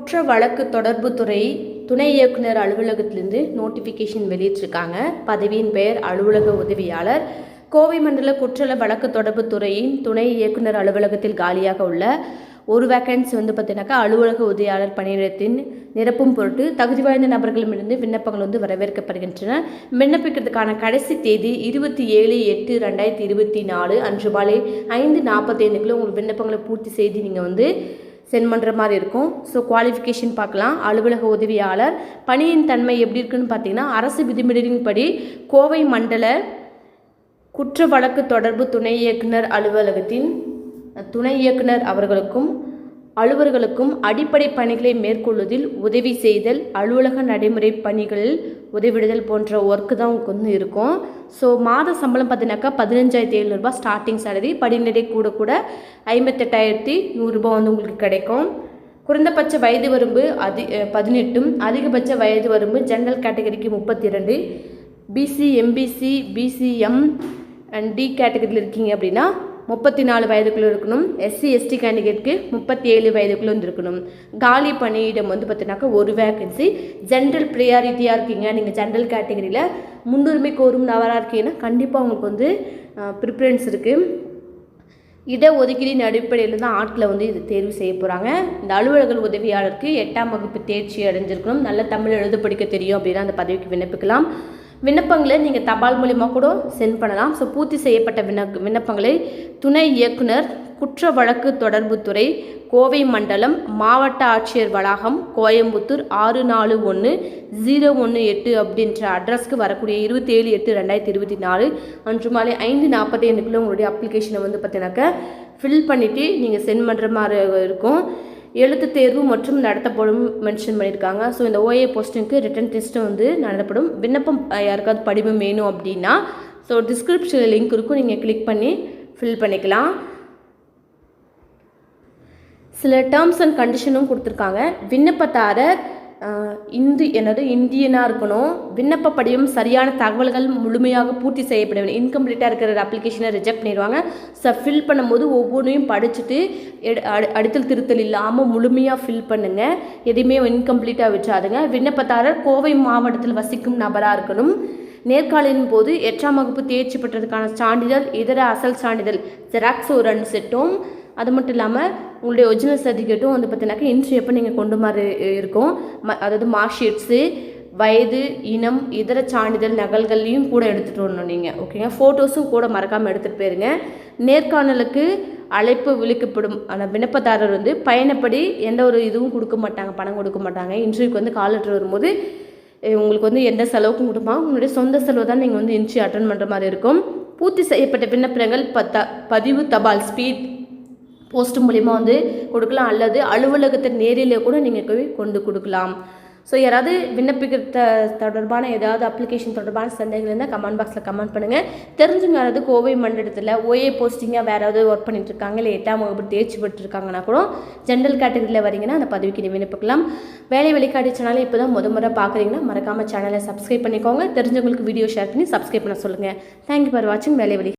குற்ற வழக்கு தொடர்பு துறை துணை இயக்குனர் அலுவலகத்திலிருந்து நோட்டிஃபிகேஷன் வெளியிட்டிருக்காங்க. பதவியின் பெயர் அலுவலக உதவியாளர். கோவை மண்டல குற்ற வழக்கு தொடர்பு துறையின் துணை இயக்குனர் அலுவலகத்தில் காலியாக உள்ள ஒரு வேக்கன்சி பார்த்தீங்கன்னாக்கா அலுவலக உதவியாளர் பணியிடத்தின் நிரப்பும் பொருட்டு தகுதி வாய்ந்த நபர்களிடமிருந்து விண்ணப்பங்கள் வரவேற்கப்படுகின்றன. விண்ணப்பிக்கிறதுக்கான கடைசி தேதி 27/8/2024 அன்று மாலை 5:45 உங்கள் விண்ணப்பங்களை பூர்த்தி செய்து நீங்கள் சென்ட் பண்ணுற மாதிரி இருக்கும். ஸோ குவாலிஃபிகேஷன் பார்க்கலாம். அலுவலக உதவியாளர் பணியின் தன்மை எப்படி இருக்குன்னு பார்த்தீங்கன்னா, அரசு விதிமுறைகளின்படி கோவை மண்டல குற்ற வழக்கு தொடர்பு துணை இயக்குனர் அலுவலகத்தின் துணை இயக்குனர் அவர்களுக்கும் அலுவலர்களுக்கும் அடிப்படை பணிகளை மேற்கொள்வதில் உதவி செய்தல், அலுவலக நடைமுறை பணிகளில் உதவிடுதல் போன்ற ஒர்க்கு தான் உங்களுக்கு இருக்கும். ஸோ மாத சம்பளம் பார்த்தீங்கன்னாக்கா 15,700 ஸ்டார்டிங் சேலரி. படிநிலை கூட 58,100 உங்களுக்கு கிடைக்கும். குறைந்தபட்ச வயது வரம்பு 18, அதிகபட்ச வயது வரம்பு ஜெனரல் கேட்டகரிக்கு 32, BC, MBC, BCM and D கேட்டகரியில் இருக்கீங்க அப்படின்னா 34 வயதுக்குள்ளே இருக்கணும். எஸ்சி எஸ்டி கேண்டிடேட்க்கு 37 வயதுக்குள்ளே இருக்கணும். காலி பணியிடம் பார்த்தீங்கன்னாக்கா ஒரு வேக்கன்சி. ஜென்ரல் ப்ரியாரிட்டியாக இருக்கீங்க, நீங்கள் ஜென்ரல் கேட்டகரியில் முன்னுரிமை கோரும் நபராக இருக்கீங்கன்னா கண்டிப்பாக உங்களுக்கு ப்ரிஃபரன்ஸ் இருக்குது. இடஒதுக்கீடின் அடிப்படையில் தான் ஆட்களை இது தேர்வு செய்ய போகிறாங்க. இந்த அலுவலக உதவியாளருக்கு 8ஆம் வகுப்பு தேர்ச்சி அடைஞ்சிருக்கணும். நல்ல தமிழ் எழுத படிக்க தெரியும் அப்படின்னா அந்த பதவிக்கு விண்ணப்பிக்கலாம். விண்ணப்பங்களை நீங்கள் தபால் மூலியமாக கூட சென்ட் பண்ணலாம். ஸோ பூர்த்தி செய்யப்பட்ட விண்ணப்பங்களை துணை இயக்குனர் குற்ற வழக்கு தொடர்பு துறை கோவை மண்டலம் மாவட்ட ஆட்சியர் வளாகம் கோயம்புத்தூர் 641018 அப்படின்ற அட்ரஸ்க்கு வரக்கூடிய 27/8/2024 அன்று மாலை 5:45 உங்களுடைய அப்ளிகேஷனை பார்த்தீங்கன்னாக்கா ஃபில் பண்ணிவிட்டு நீங்கள் சென்ட் பண்ணுற மாதிரி இருக்கும். எழுத்து தேர்வு மற்றும் நடத்தப்படும் மென்ஷன் பண்ணியிருக்காங்க. ஸோ இந்த ஓஏ போஸ்டிங்க்கு ரிட்டன் டெஸ்ட்டு நடத்தப்படும். விண்ணப்பம் யாருக்காவது படிவம் வேணும் அப்படின்னா ஸோ டிஸ்கிரிப்ஷனில் லிங்க் இருக்கும், நீங்கள் கிளிக் பண்ணி ஃபில் பண்ணிக்கலாம். சில டேர்ம்ஸ் அண்ட் கண்டிஷனும் கொடுத்துருக்காங்க. விண்ணப்பதாரர் இந்தியனாக இருக்கணும். விண்ணப்ப படிவம் சரியான தகவல்கள் முழுமையாக பூர்த்தி செய்யப்பட வேண்டும். இன்கம்ப்ளீட்டாக இருக்கிற அப்ளிகேஷனை ரிஜெக்ட் பண்ணிடுவாங்க. ஸோ ஃபில் பண்ணும்போது ஒவ்வொன்றையும் படிச்சுட்டு அடித்தல் திருத்தல் இல்லாமல் முழுமையாக ஃபில் பண்ணுங்கள். எதையுமே இன்கம்ப்ளீட்டாக விட்டுறாதுங்க. விண்ணப்பதாரர் கோவை மாவட்டத்தில் வசிக்கும் நபராக இருக்கணும். நேர்காணலின் போது 8ஆம் வகுப்பு தேர்ச்சி பெற்றதுக்கான சான்றிதழ், இதர அசல் சான்றிதழ் ஜெராக்ஸ் ஒரு 2 செட்டும், அது மட்டும் இல்லாமல் உங்களுடைய ஒரிஜினல் சர்டிஃபிகேட்டும் பார்த்தீங்கன்னாக்கா இன்ட்ரி எப்போ நீங்கள் கொண்டு மாதிரி இருக்கும். அதாவது மார்க் ஷீட்ஸு, வயது, இனம், இதர சான்றிதழ் நகல்கள்லையும் கூட எடுத்துகிட்டு வரணும் நீங்கள். ஓகேங்க. ஃபோட்டோஸும் கூட மறக்காமல் எடுத்துகிட்டு போயிருங்க. நேர்காணலுக்கு அழைப்பு விளிக்கப்படும் அந்த விண்ணப்பதாரர் பயணப்படி எந்த ஒரு இதுவும் கொடுக்க மாட்டாங்க, பணம் கொடுக்க மாட்டாங்க. இன்டர்வியூக்கு கால் லெட்டர் வரும்போது உங்களுக்கு எந்த செலவுக்கும் கொடுப்பாங்க. உங்களுடைய சொந்த செலவு தான் நீங்கள் இன்டர்வியூ அட்டன் பண்ணுற மாதிரி இருக்கும். பூர்த்தி செய்யப்பட்ட விண்ணப்பங்கள் பதிவு தபால் ஸ்பீட் போஸ்ட் மூலிமா கொடுக்கலாம், அல்லது அலுவலகத்தை நேரில் கூட நீங்கள் போய் கொண்டு கொடுக்கலாம். ஸோ யாராவது விண்ணப்பிக்கிற தொடர்பான ஏதாவது அப்ளிகேஷன் தொடர்பான சந்தேகங்கள் இருந்தால் கமெண்ட் பாக்ஸில் கமெண்ட் பண்ணுங்கள். தெரிஞ்சுங்க யாராவது கோவை மண்டலத்தில் ஓஏ போஸ்டிங்காக வேறு ஏதாவது ஒர்க் பண்ணிட்டு இருக்காங்க, இல்லை 8ஆம் வகுப்பு தேர்ச்சி பெற்றிருக்காங்கன்னா கூட ஜென்ரல் கேட்டகரியில் வரீங்கன்னா அந்த பதவிக்கு விண்ணப்பிக்கலாம். வேலை வெளிக்காட்டி சேனலை இப்போ தான் முறை பார்க்குறீங்கன்னா மறக்காமல் சேனலை சப்ஸ்கிரைப் பண்ணிக்கோங்க. தெரிஞ்சவங்களுக்கு வீடியோ ஷேர் பண்ணி சப்ஸ்கிரைப் பண்ண சொல்லுங்கள். தேங்க்யூ ஃபார் வாட்சிங் வேலை வெளி.